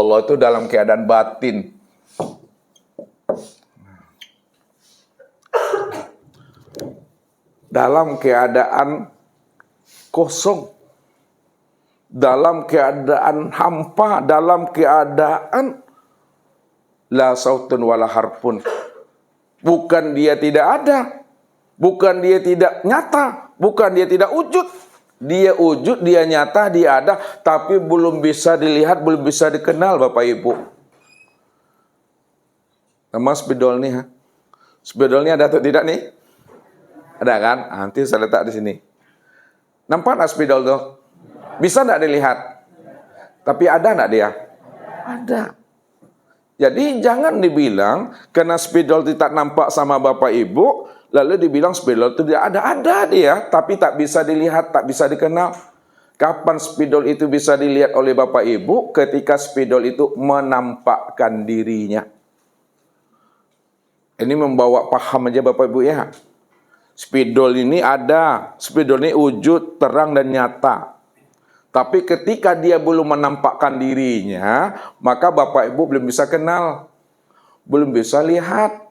Allah itu dalam keadaan batin. Dalam keadaan kosong, dalam keadaan hampa, dalam keadaan la sautun wala harfun. Bukan dia tidak ada, bukan dia tidak nyata, bukan dia tidak wujud. Dia wujud, dia nyata, dia ada, tapi belum bisa dilihat, belum bisa dikenal, Bapak Ibu. Nama spidol nih, spidolnya ada atau tidak nih? Ada kan? Nanti saya letak di sini. Nampak nggak spidol tuh? Bisa nggak dilihat? Tapi ada nggak dia? Ada. Jadi jangan dibilang karena spidol tidak nampak sama Bapak Ibu, lalu dibilang spidol itu tidak ada. Ada dia, tapi tak bisa dilihat, tak bisa dikenal. Kapan spidol itu bisa dilihat oleh Bapak Ibu? Ketika spidol itu menampakkan dirinya. Ini membawa paham aja Bapak Ibu ya. Spidol ini ada, spidol ini wujud, terang dan nyata. Tapi ketika dia belum menampakkan dirinya, maka Bapak Ibu belum bisa kenal, belum bisa lihat.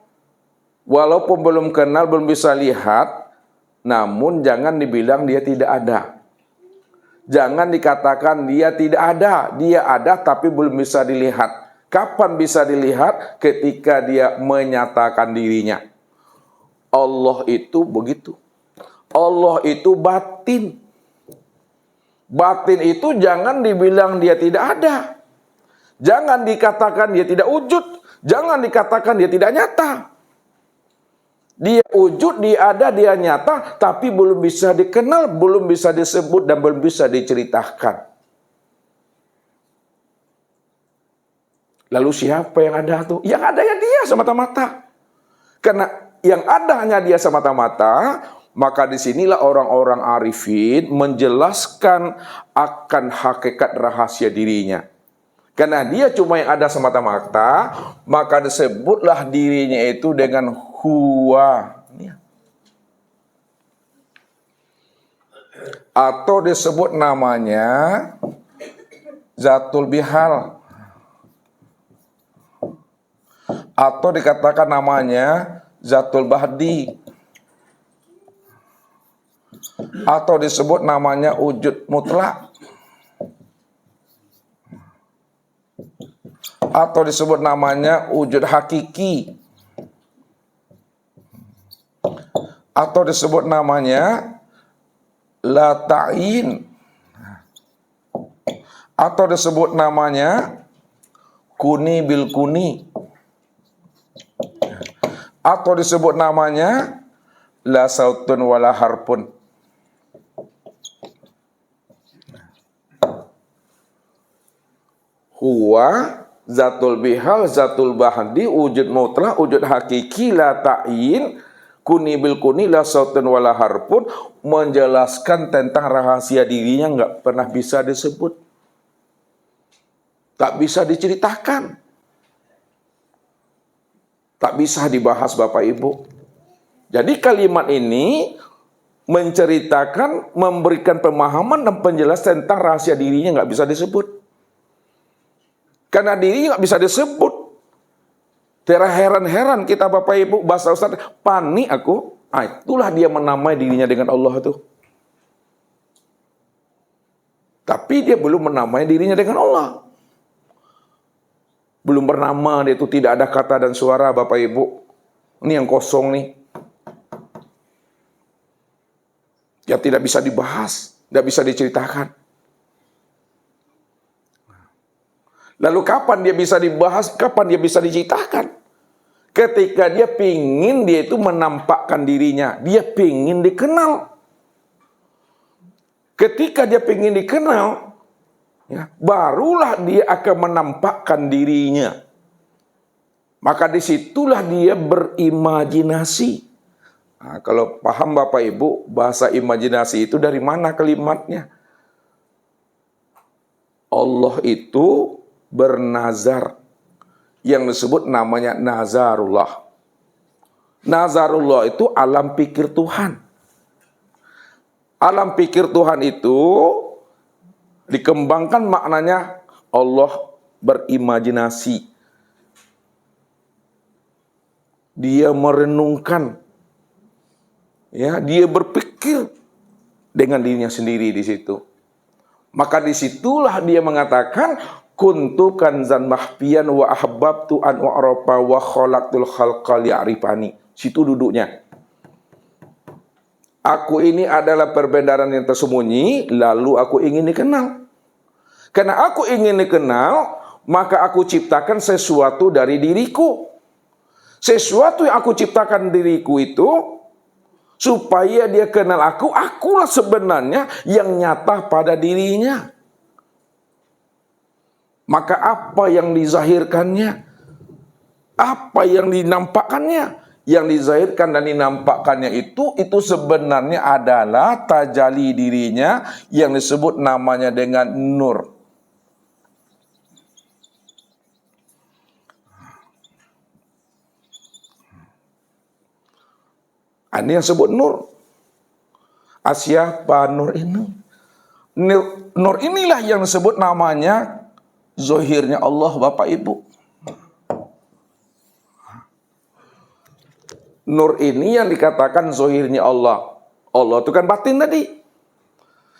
Walaupun belum kenal, belum bisa lihat, namun jangan dibilang dia tidak ada. Jangan dikatakan dia tidak ada, dia ada tapi belum bisa dilihat. Kapan bisa dilihat? Ketika dia menyatakan dirinya. Allah itu begitu. Allah itu batin. Batin itu jangan dibilang dia tidak ada. Jangan dikatakan dia tidak wujud. Jangan dikatakan dia tidak nyata. Dia wujud, dia ada, dia nyata, tapi belum bisa dikenal, belum bisa disebut, dan belum bisa diceritakan. Lalu siapa yang ada tuh? Yang ada ya dia semata-mata. Karena yang ada hanya dia semata-mata, maka disinilah orang-orang arifin menjelaskan akan hakikat rahasia dirinya. Karena dia cuma yang ada semata-mata, maka disebutlah dirinya itu dengan huwa. Atau disebut namanya Zatul Bihal. Atau dikatakan namanya Zatul Bahdi. Atau disebut namanya wujud mutlak. Atau disebut namanya wujud hakiki. Atau disebut namanya la ta'in. Atau disebut namanya kuni bil kuni. Atau disebut namanya la sautun wala harpun. Huwa zatul bihal, zatul bahdi, wujud mutlak, wujud hakiki, la ta'in, kuni bil kuni, la sautun wala harpun, menjelaskan tentang rahasia dirinya nggak pernah bisa disebut, tak bisa diceritakan, tak bisa dibahas Bapak Ibu. Jadi kalimat ini menceritakan, memberikan pemahaman dan penjelasan tentang rahasia dirinya nggak bisa disebut. Karena dirinya nggak bisa disebut. Tidak heran-heran kita Bapak Ibu, bahasa Ustaz, panik aku. Itulah dia menamai dirinya dengan Allah itu. Tapi dia belum menamai dirinya dengan Allah. Belum bernama, dia itu tidak ada kata dan suara Bapak Ibu. Ini yang kosong nih. Ya tidak bisa dibahas, tidak bisa diceritakan. Lalu kapan dia bisa dibahas, kapan dia bisa diceritakan? Ketika dia pingin, dia itu menampakkan dirinya. Dia pingin dikenal. Ketika dia pingin dikenal, ya, barulah dia akan menampakkan dirinya. Maka disitulah dia berimajinasi. Nah, kalau paham Bapak Ibu, bahasa imajinasi itu dari mana kalimatnya? Allah itu bernazar, yang disebut namanya nazarullah. Nazarullah itu alam pikir Tuhan. Alam pikir Tuhan itu dikembangkan maknanya Allah berimajinasi, dia merenungkan, ya, dia berpikir dengan dirinya sendiri di situ. Maka disitulah dia mengatakan, kuntu kanzan mahfian wa ahbabtu an u'rafa wa khalaqtul khalqa li'arifani. Situ duduknya. Aku ini adalah perbendaharaan yang tersembunyi, lalu aku ingin dikenal. Karena aku ingin dikenal, maka aku ciptakan sesuatu dari diriku. Sesuatu yang aku ciptakan diriku itu, supaya dia kenal aku, akulah sebenarnya yang nyata pada dirinya. Maka apa yang dizahirkannya? Apa yang dinampakkannya? Yang dizahirkan dan dinampakkannya itu sebenarnya adalah tajalli dirinya yang disebut namanya dengan nur. Ini yang sebut nur. Siapa nur ini? Nur inilah yang disebut namanya zahirnya Allah, Bapak Ibu. Nur ini yang dikatakan zahirnya Allah. Allah itu kan batin tadi.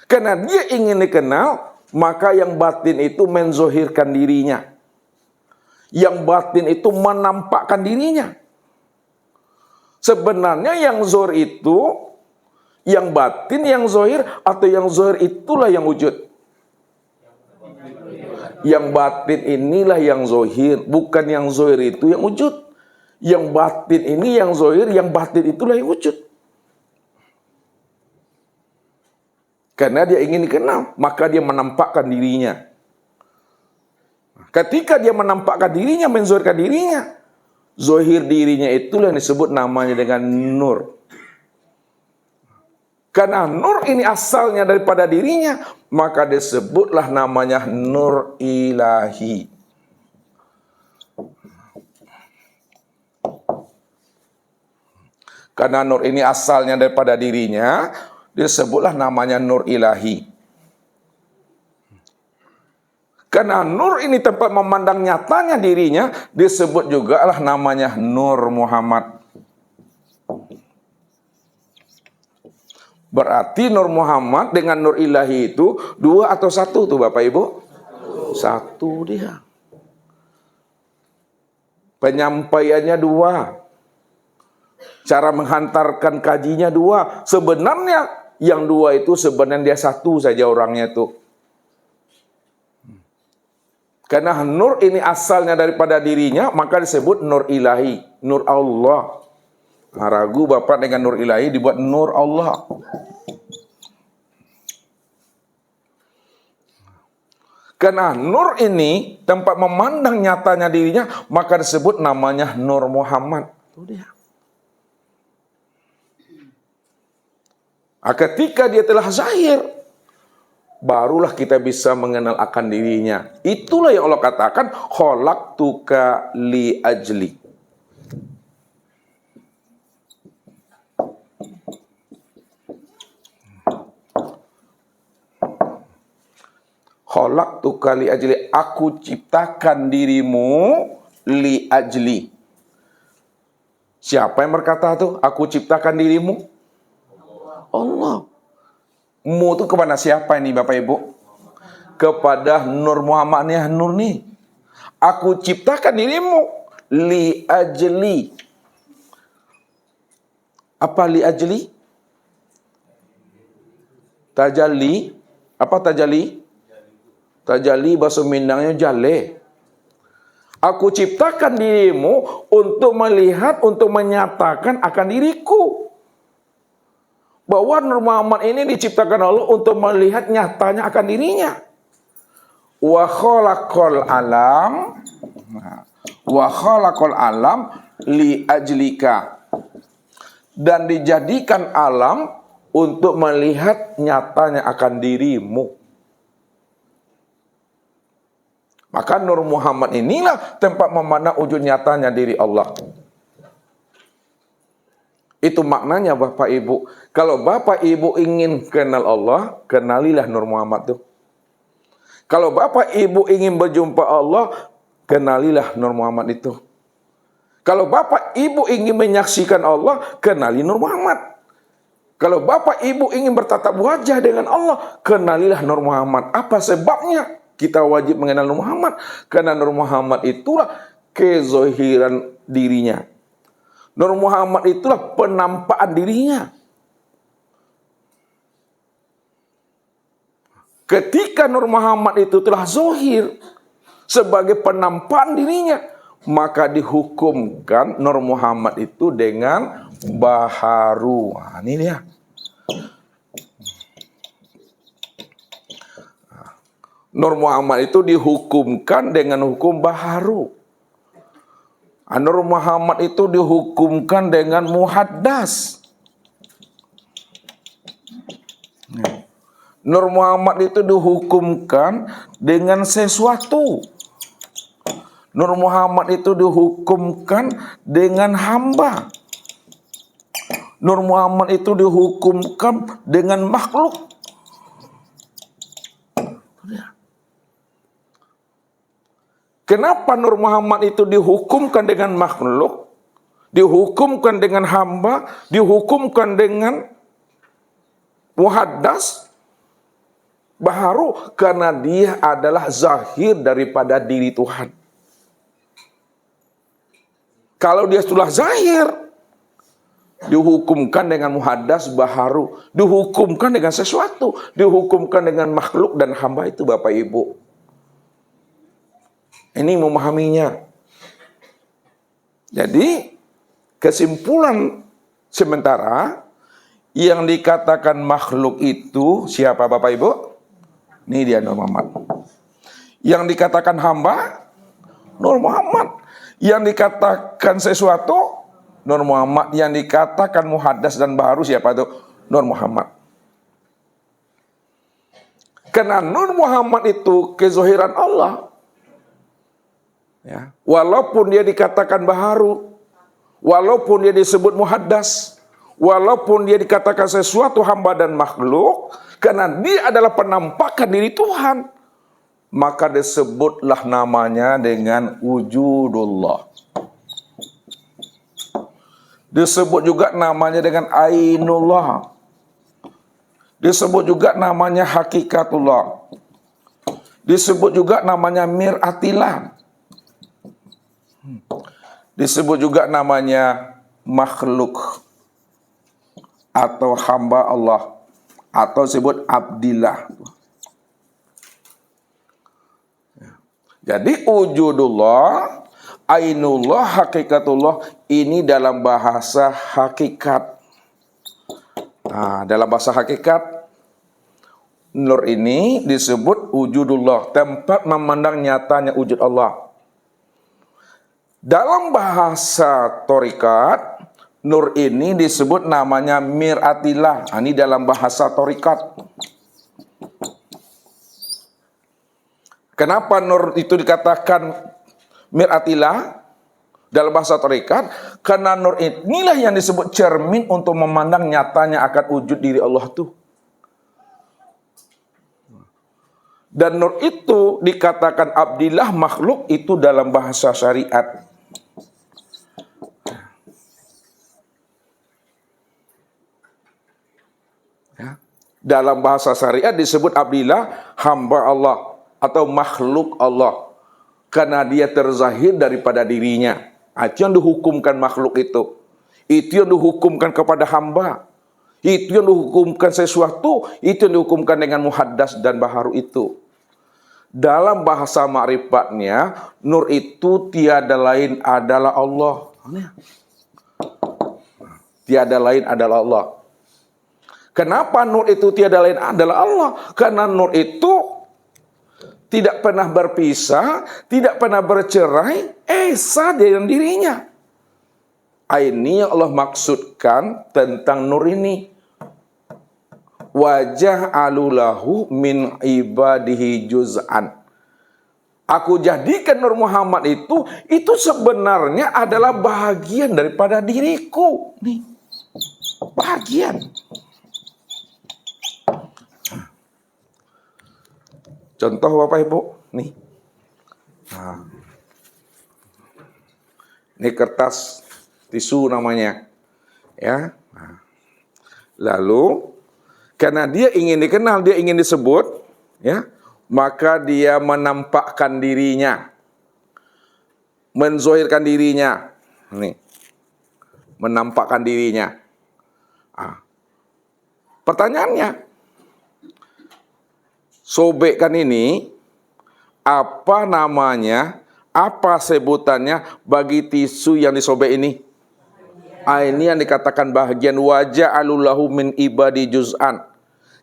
Karena dia ingin dikenal, maka yang batin itu menzohirkan dirinya. Yang batin itu menampakkan dirinya. Sebenarnya yang zohir itu, yang batin, yang zohir, atau yang zohir itulah yang wujud. Yang batin inilah yang zohir, bukan yang zohir itu yang wujud. Yang batin ini yang zohir, yang batin itulah yang wujud. Karena dia ingin dikenal, maka dia menampakkan dirinya. Ketika dia menampakkan dirinya, menzohirkan dirinya, zohir dirinya itulah yang disebut namanya dengan nur. Karena nur ini asalnya daripada dirinya, maka disebutlah namanya nur ilahi. Karena nur ini asalnya daripada dirinya, disebutlah namanya nur ilahi. Karena nur ini tempat memandang nyatanya dirinya, disebut juga lah namanya Nur Muhammad. Berarti Nur Muhammad dengan Nur Ilahi itu dua atau satu tuh Bapak Ibu? Satu dia. Penyampaiannya dua. Cara menghantarkan kajinya dua. Sebenarnya yang dua itu sebenarnya dia satu saja orangnya itu. Karena nur ini asalnya daripada dirinya, maka disebut Nur Ilahi, Nur Allah. Ragu Bapak dengan Nur Ilahi dibuat Nur Allah. Karena nur ini tempat memandang nyatanya dirinya, maka disebut namanya Nur Muhammad. Itu dia. Ketika dia telah zahir, barulah kita bisa mengenal akan dirinya. Itulah yang Allah katakan, khalaqtuka li ajli. Khalaqtuka li ajli, aku ciptakan dirimu li ajli. Siapa yang berkata itu? Aku ciptakan dirimu? Allah. Mu itu kepada siapa ini Bapak Ibu? Kepada Nur Muhammad nih, Nur nih. Aku ciptakan dirimu li ajli. Apa li ajli? Tajalli. Apa tajalli? Tajalli bahasa Minangnya jale. Aku ciptakan dirimu untuk melihat, untuk menyatakan akan diriku. Bahwa Nur Muhammad ini diciptakan Allah untuk melihat nyatanya akan dirinya. Wa khalaqal alam. Wa khalaqal alam li ajlika. Dan dijadikan alam untuk melihat nyatanya akan dirimu. Maka Nur Muhammad inilah tempat memandang wujud nyatanya diri Allah. Itu maknanya Bapak Ibu. Kalau Bapak Ibu ingin kenal Allah, kenalilah Nur Muhammad tuh. Kalau Bapak Ibu ingin berjumpa Allah, kenalilah Nur Muhammad itu. Kalau Bapak Ibu ingin menyaksikan Allah, kenali Nur Muhammad. Kalau Bapak Ibu ingin bertatap wajah dengan Allah, kenalilah Nur Muhammad. Apa sebabnya kita wajib mengenal Nur Muhammad? Karena Nur Muhammad itulah kezohiran dirinya. Nur Muhammad itulah penampakan dirinya. Ketika Nur Muhammad itu telah zohir sebagai penampakan dirinya, maka dihukumkan Nur Muhammad itu dengan baharu. Nah, ini dia. Nur Muhammad itu dihukumkan dengan hukum baharu. Nur Muhammad itu dihukumkan dengan muhaddas. Nur Muhammad itu dihukumkan dengan sesuatu. Nur Muhammad itu dihukumkan dengan hamba. Nur Muhammad itu dihukumkan dengan makhluk. Kenapa Nur Muhammad itu dihukumkan dengan makhluk, dihukumkan dengan hamba, dihukumkan dengan muhaddas, baharu? Karena dia adalah zahir daripada diri Tuhan. Kalau dia sudah zahir, dihukumkan dengan muhaddas, baharu, dihukumkan dengan sesuatu, dihukumkan dengan makhluk dan hamba itu, Bapak Ibu. Ini memahaminya. Jadi, kesimpulan sementara, yang dikatakan makhluk itu siapa, Bapak Ibu? Ini dia Nur Muhammad. Yang dikatakan hamba, Nur Muhammad. Yang dikatakan sesuatu, Nur Muhammad. Yang dikatakan muhaddas dan baharu siapa itu? Nur Muhammad. Karena Nur Muhammad itu kezohiran Allah. Ya. Walaupun dia dikatakan baharu, walaupun dia disebut muhaddas, walaupun dia dikatakan sesuatu hamba dan makhluk, karena dia adalah penampakan diri Tuhan, maka disebutlah namanya dengan wujudullah. Disebut juga namanya dengan ainullah. Disebut juga namanya hakikatullah. Disebut juga namanya miratillah. Disebut juga namanya makhluk atau hamba Allah, atau disebut abdillah. Jadi wujudullah, ainullah, hakikatullah, ini dalam bahasa hakikat. Nah, dalam bahasa hakikat, nur ini disebut wujudullah, tempat memandang nyatanya wujud Allah. Dalam bahasa torikat, nur ini disebut namanya miratillah. Ini dalam bahasa torikat. Kenapa nur itu dikatakan miratillah dalam bahasa torikat? Karena nur inilah yang disebut cermin untuk memandang nyatanya akan wujud diri Allah tuh. Dan nur itu dikatakan abdillah, makhluk, itu dalam bahasa syariat. Ya. Dalam bahasa syariat disebut abdillah, hamba Allah atau makhluk Allah. Karena dia terzahir daripada dirinya. Itu yang dihukumkan makhluk itu. Itu yang dihukumkan kepada hamba. Itu yang dihukumkan sesuatu. Itu yang dihukumkan dengan muhaddas dan baharu itu. Dalam bahasa ma'rifatnya, nur itu tiada lain adalah Allah. Tiada lain adalah Allah. Kenapa nur itu tiada lain adalah Allah? Karena nur itu tidak pernah berpisah, tidak pernah bercerai, esa dengan dirinya. Ini yang Allah maksudkan tentang nur ini. Wajah alulahu min ibadihi juz'an. Aku jadikan Nur Muhammad itu sebenarnya adalah bahagian daripada diriku. Nih, bahagian. Contoh Bapak Ibu, nih. Nah, ini kertas tisu namanya, ya. Nah, lalu karena dia ingin dikenal, dia ingin disebut, ya, maka dia menampakkan dirinya, menzohirkan dirinya, nih, menampakkan dirinya. Ah. Pertanyaannya, sobekkan ini apa namanya, apa sebutannya bagi tisu yang disobek ini? Ini yang dikatakan bahagian wajah alulahu min ibadi juz'an.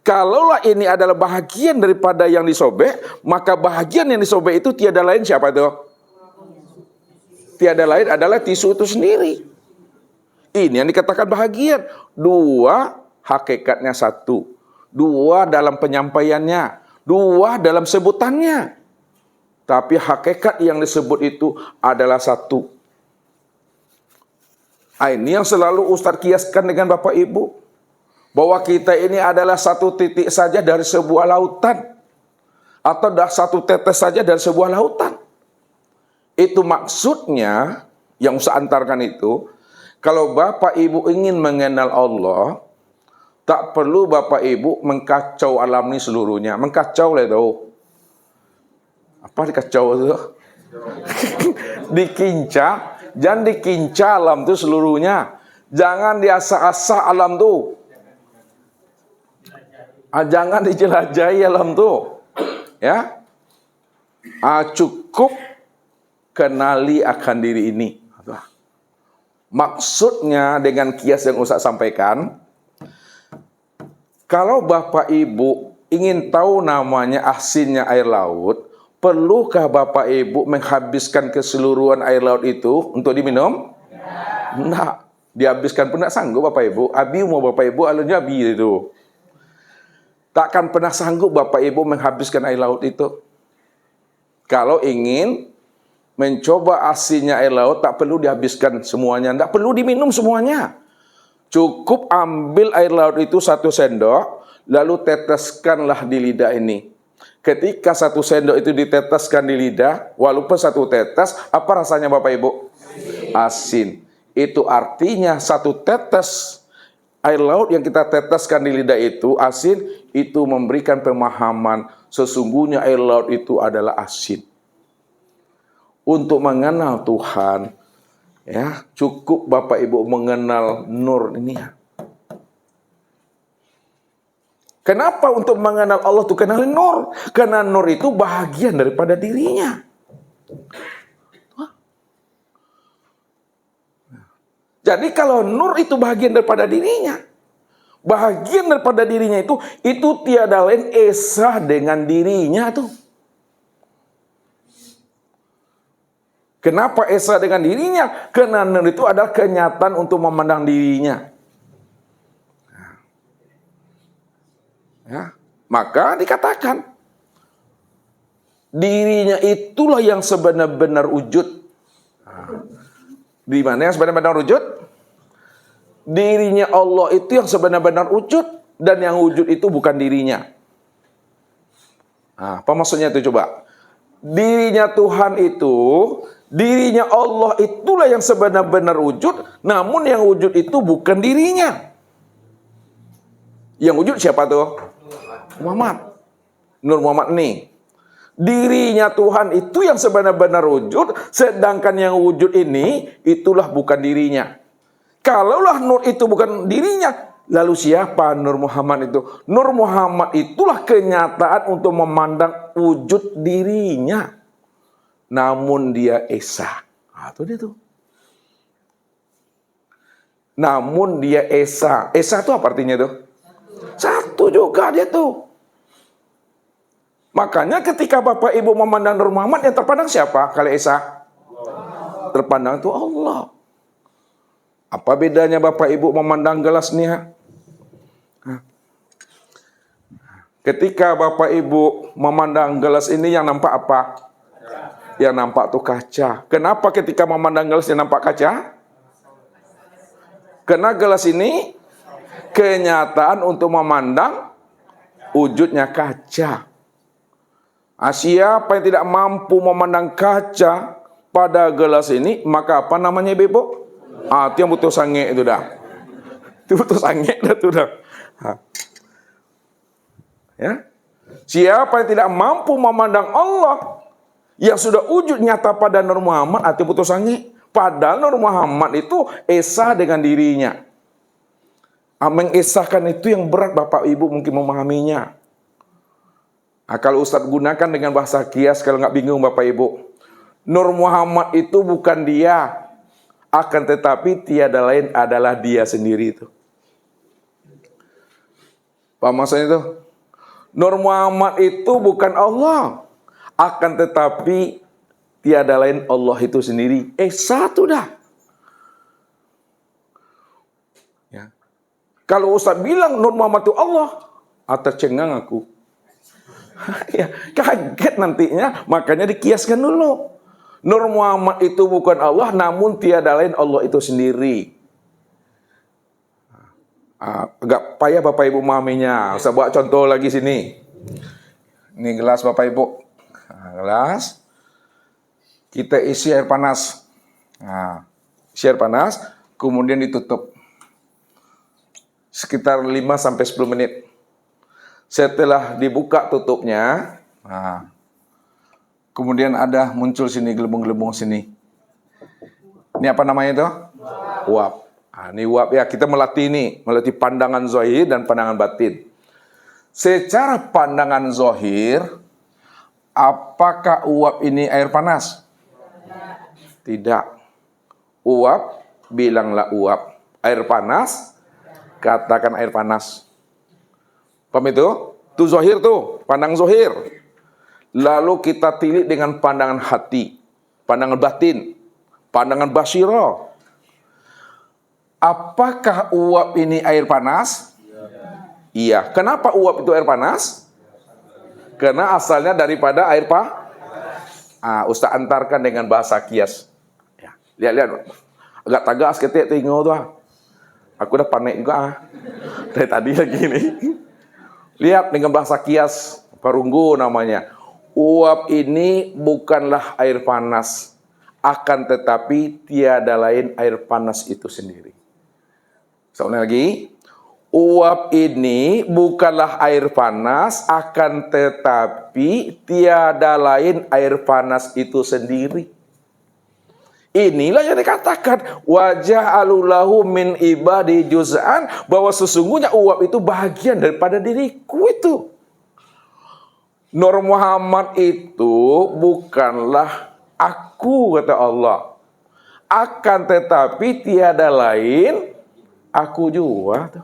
Kalaulah ini adalah bahagian daripada yang disobek, maka bahagian yang disobek itu tiada lain siapa itu? Tiada lain adalah tisu itu sendiri. Ini yang dikatakan bahagian. Dua, hakikatnya satu. Dua dalam penyampaiannya. Dua dalam sebutannya. Tapi hakikat yang disebut itu adalah satu. Ini yang selalu Ustadz kiaskan dengan Bapak Ibu. Bahwa kita ini adalah satu titik saja dari sebuah lautan. Atau satu tetes saja dari sebuah lautan. Itu maksudnya, yang Ustadz antarkan itu, kalau Bapak Ibu ingin mengenal Allah, tak perlu Bapak Ibu mengkacau alam ini seluruhnya. Mengkacau lah itu. Apa dikacau itu? Dikincah. Jangan dikincah alam itu seluruhnya. Jangan diasah-asah alam itu. Jangan dijelajahi alam itu. Ya. Cukup kenali akan diri ini. Maksudnya dengan kias yang Ustaz sampaikan, kalau Bapak Ibu ingin tahu namanya asinnya air laut, perlukah Bapak Ibu menghabiskan keseluruhan air laut itu untuk diminum? Enggak. Dihabiskan pun tidak sanggup Bapak Ibu. Abi mau Bapak Ibu alurnya abi itu. Takkan pernah sanggup Bapak Ibu menghabiskan air laut itu. Kalau ingin mencoba asinnya air laut, tak perlu dihabiskan semuanya. Tidak perlu diminum semuanya. Cukup ambil air laut itu 1 sendok, lalu teteskanlah di lidah ini. Ketika 1 sendok itu diteteskan di lidah, walaupun 1 tetes, apa rasanya Bapak Ibu? Asin. Itu artinya 1 tetes air laut yang kita teteskan di lidah itu, asin, itu memberikan pemahaman sesungguhnya air laut itu adalah asin. Untuk mengenal Tuhan, ya, cukup Bapak Ibu mengenal nur ini. Kenapa untuk mengenal Allah itu kenali nur? Karena nur itu bahagian daripada dirinya. Jadi kalau nur itu bahagian daripada dirinya, bahagian daripada dirinya itu tiada lain esa dengan dirinya tuh. Kenapa esa dengan dirinya? Karena nur itu adalah kenyataan untuk memandang dirinya. Ya, maka dikatakan dirinya itulah yang sebenar-benar wujud. Di mana yang sebenar-benar wujud? Dirinya Allah itu yang sebenar-benar wujud, dan yang wujud itu bukan dirinya. Apa maksudnya itu coba? Dirinya Tuhan itu, dirinya Allah itulah yang sebenar-benar wujud, namun yang wujud itu bukan dirinya. Yang wujud siapa tuh? Muhammad. Nur Muhammad nih. Dirinya Tuhan itu yang sebenar-benar wujud, sedangkan yang wujud ini itulah bukan dirinya. Kalaulah nur itu bukan dirinya, lalu siapa Nur Muhammad itu? Nur Muhammad itulah kenyataan untuk memandang wujud dirinya. Namun dia esa. Itu dia tuh. Namun dia esa. Esa itu apa artinya tuh? Satu juga dia tuh. Makanya ketika Bapak Ibu memandang Nur Muhammad, yang terpandang siapa? Kalau esa? Terpandang itu Allah. Apa bedanya Bapak Ibu memandang gelas nih? Ketika Bapak Ibu memandang gelas ini, yang nampak apa? Yang nampak tuh kaca. Kenapa ketika memandang gelas yang nampak kaca? Karena gelas ini kenyataan untuk memandang wujudnya kaca. Siapa yang tidak mampu memandang kaca pada gelas ini, maka apa namanya Ibu? Itu yang butuh sange itu dah. Itu butuh sange dah tuh dah. Ya. Siapa yang tidak mampu memandang Allah yang sudah wujud nyata pada Nur Muhammad, itu butuh sange. Padahal Nur Muhammad itu esa dengan dirinya. Mengesahkan itu yang berat, Bapak Ibu mungkin memahaminya. Kalau Ustadz gunakan dengan bahasa kias, kalau nggak bingung Bapak Ibu. Nur Muhammad itu bukan dia, akan tetapi tiada lain adalah dia sendiri itu. Paham maksudnya itu? Nur Muhammad itu bukan Allah, akan tetapi tiada lain Allah itu sendiri. Satu dah. Ya. Kalau Ustadz bilang Nur Muhammad itu Allah, tercengang aku. Ya, kaget nantinya, makanya dikiaskan dulu. Nur Muhammad itu bukan Allah, namun tiada lain Allah itu sendiri. Agak payah Bapak Ibu memahaminya. Saya buat contoh lagi sini. Ini gelas Bapak Ibu. Gelas. Kita isi air panas. Isi air panas, kemudian ditutup. Sekitar 5-10 menit. Setelah dibuka tutupnya, kemudian ada muncul sini gelembung-gelembung sini. Ini apa namanya itu? Uap. Ini uap ya, kita melatih pandangan zahir dan pandangan batin. Secara pandangan zahir, apakah uap ini air panas? Tidak. Uap, bilanglah uap. Air panas, katakan air panas. Paham itu? Itu zahir tuh, pandang zahir. Lalu kita tilik dengan pandangan hati, pandangan batin, pandangan basyirah. Apakah uap ini air panas? Iya. Kenapa uap itu air panas? Karena asalnya daripada air Ustaz antarkan dengan bahasa kias. Ya. Lihat. Agak tagas ketik tengok tuh. Aku udah panik juga. Dari tadi lagi nih. Lihat dengan bahasa kias, perunggu namanya. Uap ini bukanlah air panas, akan tetapi tiada lain air panas itu sendiri. Soalnya lagi, uap ini bukanlah air panas, akan tetapi tiada lain air panas itu sendiri. Inilah yang dikatakan wajah alulahu min ibadi juz'an, bahwa sesungguhnya uap itu bagian daripada diriku itu. Nur Muhammad itu bukanlah aku, kata Allah. Akan tetapi tiada lain aku juga.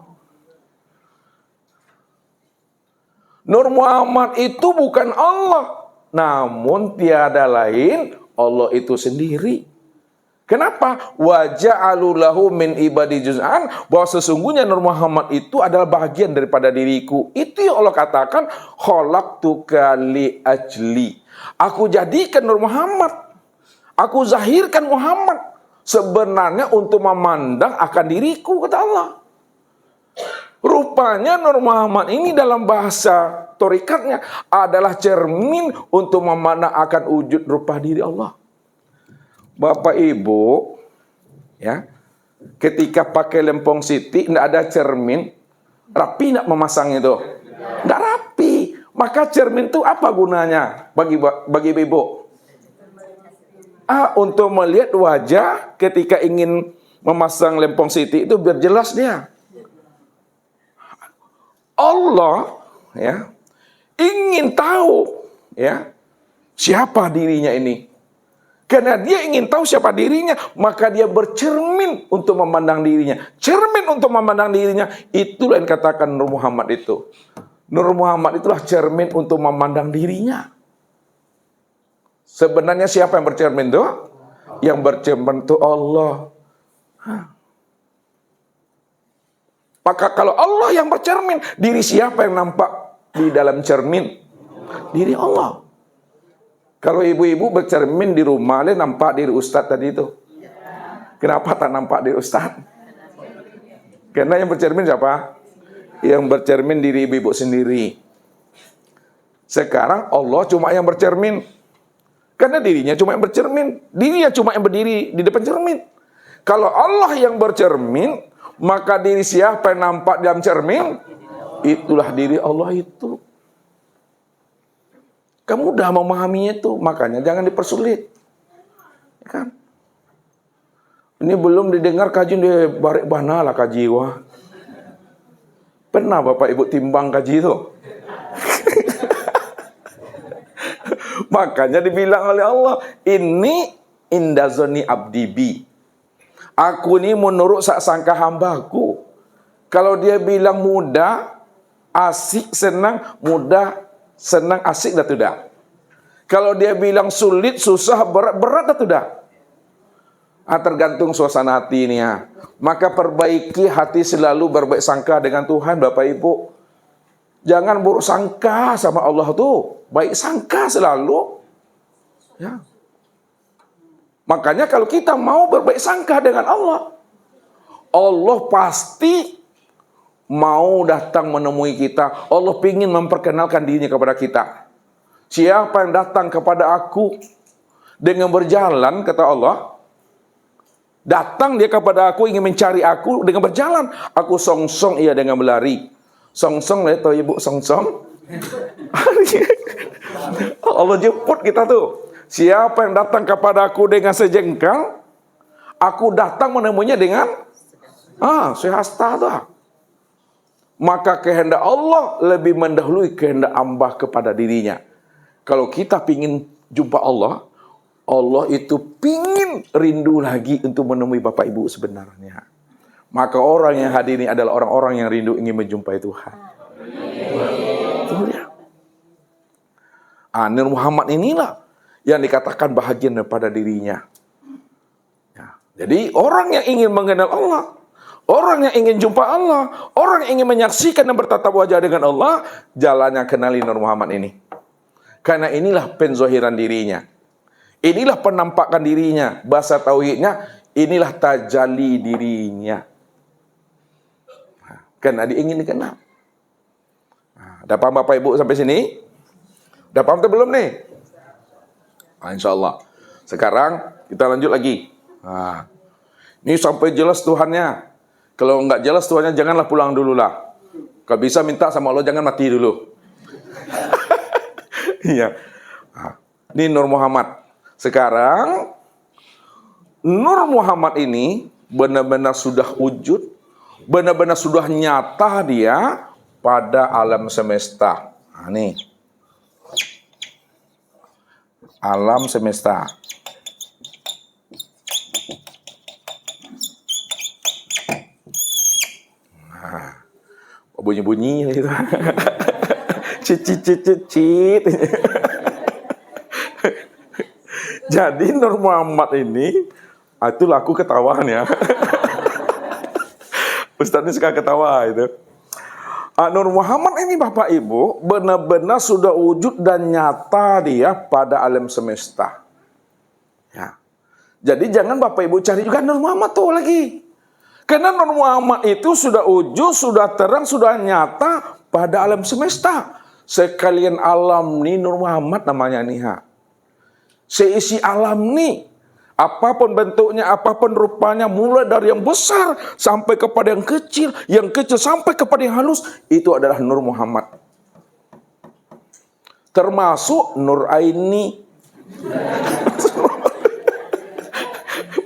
Nur Muhammad itu bukan Allah, namun tiada lain Allah itu sendiri. Kenapa? Waja'alu lahu min ibadi juz'an, bahwa sesungguhnya Nur Muhammad itu adalah bagian daripada diriku. Itu yang Allah katakan khalaqtuka li ajli. Aku jadikan Nur Muhammad, aku zahirkan Muhammad sebenarnya untuk memandang akan diriku, kata Allah. Rupanya Nur Muhammad ini dalam bahasa torikatnya adalah cermin untuk memandang akan wujud rupa diri Allah. Bapak Ibu, ya, ketika pakai lempong siti, tidak ada cermin, rapi tidak memasang itu? Tidak rapi. Maka cermin itu apa gunanya bagi Ibu? Untuk melihat wajah ketika ingin memasang lempong siti itu biar jelas dia. Allah, ya, ingin tahu, ya, siapa dirinya ini. Karena dia ingin tahu siapa dirinya, maka dia bercermin untuk memandang dirinya. Cermin untuk memandang dirinya, itulah yang katakan Nur Muhammad itu. Nur Muhammad itulah cermin untuk memandang dirinya. Sebenarnya siapa yang bercermin itu? Yang bercermin itu Allah. Maka kalau Allah yang bercermin, diri siapa yang nampak di dalam cermin? Diri Allah. Kalau ibu-ibu bercermin di rumah, nampak diri Ustadz tadi itu. Kenapa tak nampak diri Ustadz? Karena yang bercermin siapa? Yang bercermin diri ibu-ibu sendiri. Sekarang Allah cuma yang bercermin. Karena dirinya cuma yang bercermin. Dirinya cuma yang berdiri di depan cermin. Kalau Allah yang bercermin, maka diri siapa yang nampak dalam cermin? Itulah diri Allah itu. Kamu mudah memahaminya itu, makanya jangan dipersulit. Kan? Ini belum didengar kajian di barik bana lah kaji wah. Pernah Bapak Ibu timbang kaji itu? Makanya dibilang oleh Allah, ini indazoni abdi bi. Aku ini menurut sangka hambaku. Kalau dia bilang mudah, asik, senang, mudah, senang, asik, dah tidak. Kalau dia bilang sulit, susah, berat, berat, dah tidak. Tergantung suasana hati ini ya. Maka perbaiki hati selalu berbaik sangka dengan Tuhan, Bapak Ibu. Jangan buruk sangka sama Allah tuh. Baik sangka selalu. Ya. Makanya kalau kita mau berbaik sangka dengan Allah, Allah pasti mau datang menemui kita. Allah ingin memperkenalkan dirinya kepada kita. Siapa yang datang kepada aku dengan berjalan, kata Allah, datang dia kepada aku, ingin mencari aku dengan berjalan. Aku songsong ia dengan berlari. Songsong lah itu ibu, songsong. Allah jemput kita tuh. Siapa yang datang kepada aku dengan sejengkal, aku datang menemuinya dengan sehasta tuh. Maka kehendak Allah lebih mendahului kehendak hamba kepada dirinya. Kalau kita pingin jumpa Allah, Allah itu pingin rindu lagi untuk menemui Bapak Ibu sebenarnya. Maka orang yang hadir ini adalah orang-orang yang rindu ingin menjumpai Tuhan. Itu dia. Nur Muhammad inilah yang dikatakan bahagian daripada dirinya. Ya. Jadi orang yang ingin mengenal Allah, orang yang ingin jumpa Allah, orang yang ingin menyaksikan dan bertatap wajah dengan Allah, jalannya kenali Nur Muhammad ini. Karena inilah penzohiran dirinya. Inilah penampakan dirinya. Bahasa tauhidnya, inilah tajalli dirinya. Karena dia ingin dikenal. Dah paham Bapak Ibu sampai sini? Dah paham atau belum nih? Insya Allah. Sekarang kita lanjut lagi. Ini sampai jelas Tuhannya. Kalau enggak jelas Tuhannya, janganlah pulang dulu lah. Kalau bisa minta sama Allah, jangan mati dulu. Iya. Ini Nur Muhammad. Sekarang Nur Muhammad ini benar-benar sudah wujud, benar-benar sudah nyata dia pada alam semesta. Nih. Alam semesta. Bunyi-bunyi gitu. Cicit. Jadi Nur Muhammad ini, itulah aku ketawaan ya. Ustaz ini suka ketawa itu. Nur Muhammad ini Bapak Ibu benar-benar sudah wujud dan nyata dia pada alam semesta. Ya. Jadi jangan Bapak Ibu cari juga Nur Muhammad tuh lagi. Karena Nur Muhammad itu sudah wujud, sudah terang, sudah nyata pada alam semesta. Sekalian alam nih Nur Muhammad namanya nih ha. Seisi alam nih, apapun bentuknya, apapun rupanya, mulai dari yang besar sampai kepada yang kecil sampai kepada yang halus, itu adalah Nur Muhammad. Termasuk Nur Aini.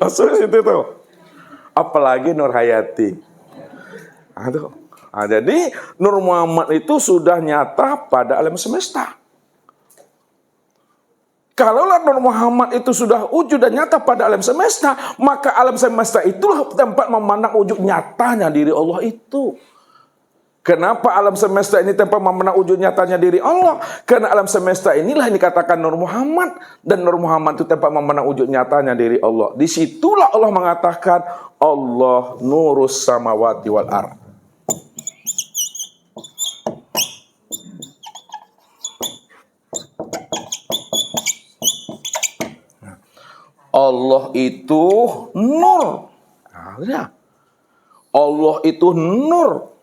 Masuk situ tuh. Apalagi Nur Hayati. Jadi Nur Muhammad itu sudah nyata pada alam semesta. Kalaulah Nur Muhammad itu sudah wujud dan nyata pada alam semesta, maka alam semesta itulah tempat memandang wujud nyatanya diri Allah itu. Kenapa alam semesta ini tempat memandang wujud nyatanya diri Allah? Karena alam semesta inilah yang dikatakan Nur Muhammad, dan Nur Muhammad itu tempat memandang wujud nyatanya diri Allah. Disitulah Allah mengatakan Allah nurus samawati wal ardh. Allah itu nur. Allah itu nur.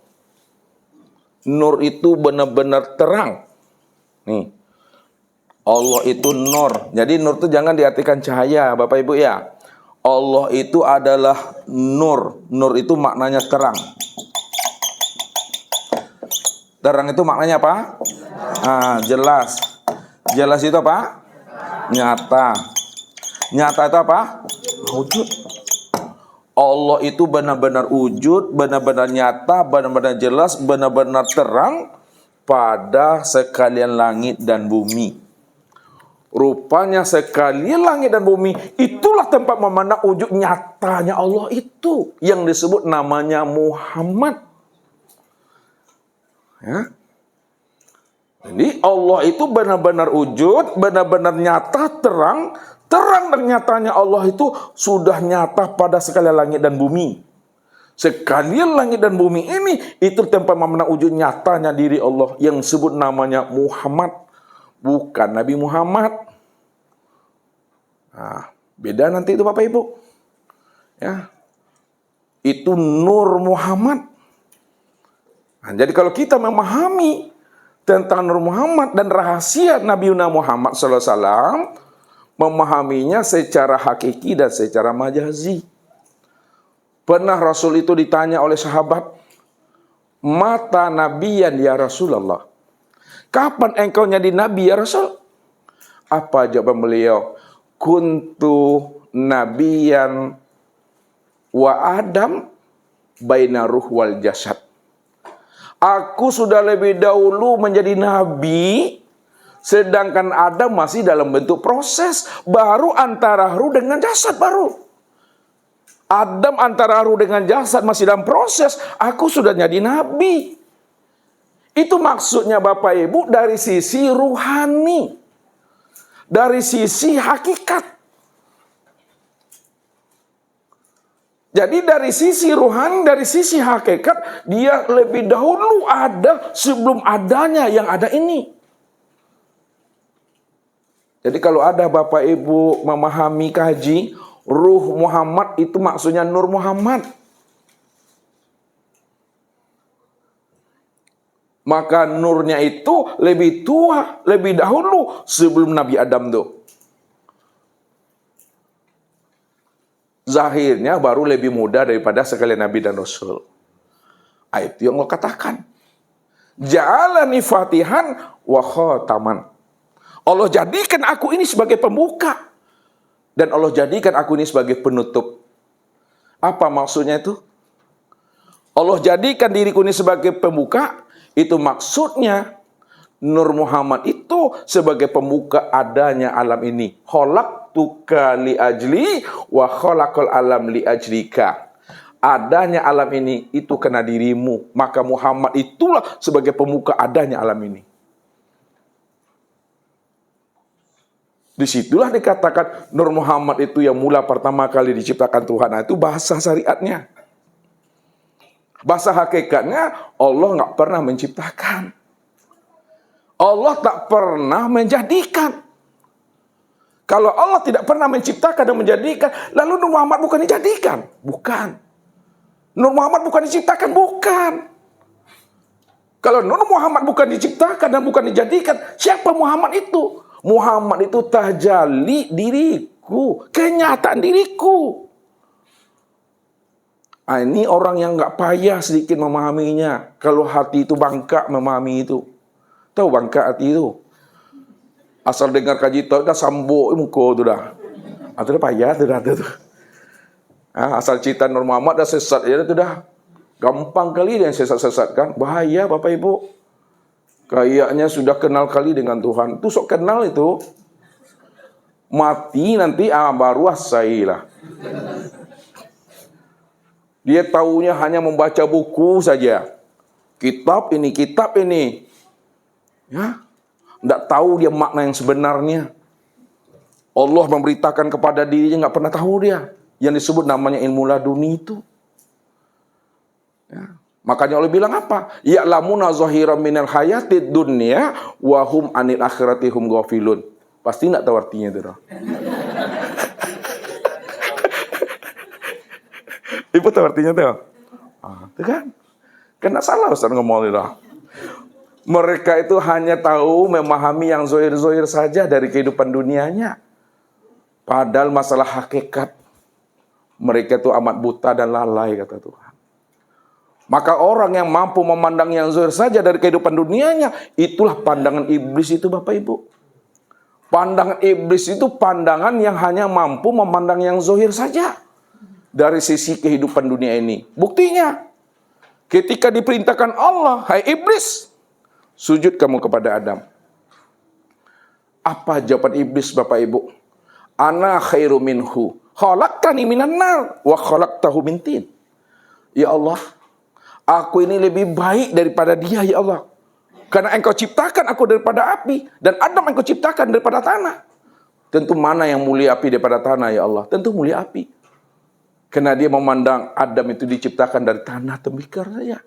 Nur itu benar-benar terang. Nih, Allah itu nur. Jadi nur itu jangan diartikan cahaya, Bapak Ibu ya. Allah itu adalah nur. Nur itu maknanya terang. Terang itu maknanya apa? Jelas. Jelas itu apa? Nyata. Nyata itu apa? Wujud. Allah itu benar-benar wujud, benar-benar nyata, benar-benar jelas, benar-benar terang pada sekalian langit dan bumi. Rupanya sekalian langit dan bumi, itulah tempat memandang wujud nyatanya Allah itu, yang disebut namanya Muhammad. Ya. Jadi Allah itu benar-benar wujud, benar-benar nyata, terang dan nyatanya Allah itu sudah nyata pada sekalian langit dan bumi. Sekalian langit dan bumi ini, itu tempat memandang wujud nyatanya diri Allah yang disebut namanya Muhammad. Bukan Nabi Muhammad. Beda nanti itu Bapak Ibu. Ya. Itu Nur Muhammad. Jadi kalau kita memahami tentang Nur Muhammad dan rahasia Nabi Muhammad SAW, memahaminya secara hakiki dan secara majazi. Pernah Rasul itu ditanya oleh sahabat, mata nabiyan ya Rasulullah, kapan engkau jadi nabi ya Rasul? Apa jawaban beliau? Kuntu nabiyan wa Adam baina ruh wal jasad. Aku sudah lebih dahulu menjadi nabi, sedangkan Adam masih dalam bentuk proses. Baru antara ruh dengan jasad baru. Adam antara ruh dengan jasad masih dalam proses. Aku sudah jadi nabi. Itu maksudnya Bapak Ibu dari sisi ruhani. Dari sisi hakikat. Jadi dari sisi ruhani, dari sisi hakikat, dia lebih dahulu ada sebelum adanya yang ada ini. Jadi kalau ada Bapak Ibu memahami kaji, Ruh Muhammad itu maksudnya Nur Muhammad. Maka nurnya itu lebih tua, lebih dahulu sebelum Nabi Adam tuh. Zahirnya baru lebih muda daripada sekalian Nabi dan Rasul. Itu yang Allah katakan. Ja'alani fatihan wa khataman. Allah jadikan aku ini sebagai pembuka. Dan Allah jadikan aku ini sebagai penutup. Apa maksudnya itu? Allah jadikan diriku ini sebagai pembuka. Itu maksudnya Nur Muhammad itu sebagai pembuka adanya alam ini. Khalaqtuka li ajli wa khalaqal alam li ajlika. Adanya alam ini itu karena dirimu. Maka Muhammad itulah sebagai pembuka adanya alam ini. Disitulah dikatakan Nur Muhammad itu yang mula pertama kali diciptakan Tuhan. Nah, itu bahasa syariatnya. Bahasa hakikatnya Allah nggak pernah menciptakan. Allah tak pernah menjadikan. Kalau Allah tidak pernah menciptakan dan menjadikan, lalu Nur Muhammad bukan dijadikan? Bukan. Nur Muhammad bukan diciptakan? Bukan. Kalau Nur Muhammad bukan diciptakan dan bukan dijadikan, siapa Muhammad itu? Muhammad itu tajalli diriku, kenyataan diriku. Ini orang yang nggak payah sedikit memahaminya. Kalau hati itu bangka memahami itu. Tahu bangka hati itu? Asal dengar kaji tahu dah sambuk muka tu dah. Itu dah payah tu dah tu. Asal cerita Nur Muhammad dah sesat ya tu dah. Gampang kali dia yang sesat-sesatkan. Bahaya Bapak Ibu. Kayaknya sudah kenal kali dengan Tuhan. Itu sok kenal itu. Mati nanti baru asailah. Dia taunya hanya membaca buku saja. Kitab ini. Ya. Tidak tahu dia makna yang sebenarnya. Allah memberitakan kepada dirinya, nggak pernah tahu dia. Yang disebut namanya ilmu laduni itu. Ya. Makanya Allah bilang apa? Ya'lamuna zahiran minal hayatid dunya wa hum anil akhirati hum ghafilun. Pasti enggak tahu artinya itu. Ibu tahu artinya tuh? Itu kan? Kena salah Ustaz ngomong itu. Mereka itu hanya tahu memahami yang zohir-zohir saja dari kehidupan dunianya. Padahal masalah hakikat, mereka itu amat buta dan lalai, kata Tuhan. Maka orang yang mampu memandang yang zohir saja dari kehidupan dunianya, itulah pandangan iblis itu, Bapak Ibu. Pandangan iblis itu pandangan yang hanya mampu memandang yang zohir saja dari sisi kehidupan dunia ini. Buktinya, ketika diperintahkan Allah, hai iblis, sujud kamu kepada Adam. Apa jawaban iblis, Bapak Ibu? Ana khairu minhu, khalaqtani minan nar wa khalaqtahu min tin. Ya Allah, aku ini lebih baik daripada dia, ya Allah. Karena engkau ciptakan aku daripada api, dan Adam engkau ciptakan daripada tanah. Tentu mana yang mulia api daripada tanah, ya Allah? Tentu mulia api. Karena dia memandang Adam itu diciptakan dari tanah tembikar saja.